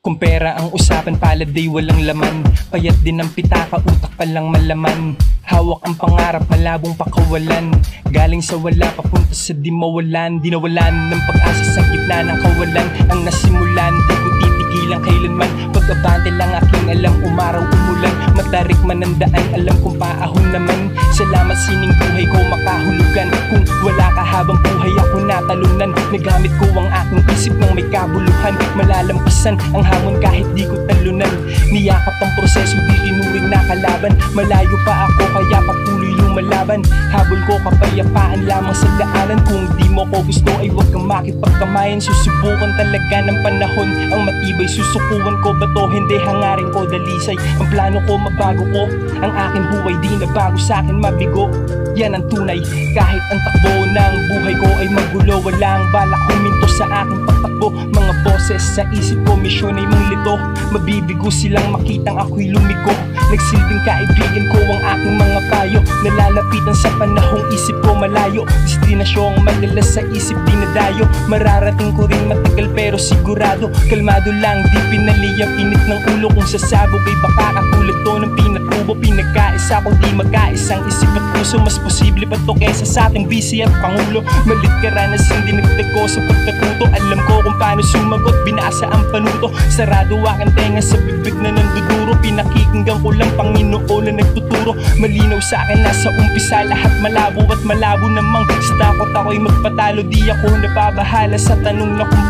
Kung pera ang usapan, palad ay walang laman. Payat din ang pitaka, utak pa lang malaman. Hawak ang pangarap, malabong pakawalan. Galing sa wala, papunta sa di mawalan. Di nawalan ng pag-asa sa gitna ng kawalan. Ang nasimulan, di ko titigilan kailanman. Pag-abante lang aking alam, umaraw umulan. Matarik man ang daan, alam kong paahon naman. Salamat sining buhay ko makahulugan. Kung wala ka habang buhay ako natalunan. Nagamit ko ang aking isip ng may kabuluhan. Malalampasan ang hamon kahit di ko talunan. Niyakap ang proseso, di inuring na kalaban. Malayo pa ako kaya patuloy lumalaban. Habol ko kapayapaan lamang sa daanan. Kung di mo ko gusto ay huwag kang makipagkamayan. Susubukan talaga ng panahon ang matibay. Susukuan ko ba to? Hindi, hangarin ko dalisay. Ang plano ko mabago ko, ang aking buhay di na bago sa akin mabigo. Yan ang tunay, kahit ang takbo ng buhay ko ay magulo. Walang balak huminto sa aking pagtakbo. Mga boses sa isip ko, misyon ay manglito. Mabibigo silang makitang ako'y lumigo. Nagsilbing kaibigan ko ang aking mga payo. Nalalapitan sa panahong isip ko malayo. Destinasyong madalas sa isip dinadayo. Mararating ko rin matagal pero sigurado. Kalmado lang, di pinali ang init ng ulo. Kung sasabog ay baka katulad to ng pinatubo. Pinagkaisa ko di magkaisang isip at puso. Mas posible pa to kesa sa ating vice at pangulo. Malit karanasan dinagdag ko sa pagkatuto. Alam ko kung paano sumagot, binasa ang panuto. Sarado aking tenga sa bibig na nanduduro. Pinakikinggan ko lang Panginoon na nagtuturo. Malinaw sa akin nasa umpisa lahat malabo at malabo namang sa takot ako'y magpatalo. Di ako nababahala sa tanong na kung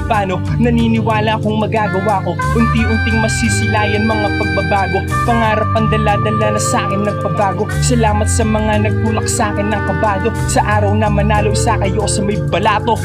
paano naniniwala akong magagawa ko. Unti-unting masisilayan mga pagbabago. Pangarap ang dala-dala na sa akin nagpabago. Salamat sa mga nagtulak sa akin ng kabado. Sa araw na manalo sa kayo sa may balato.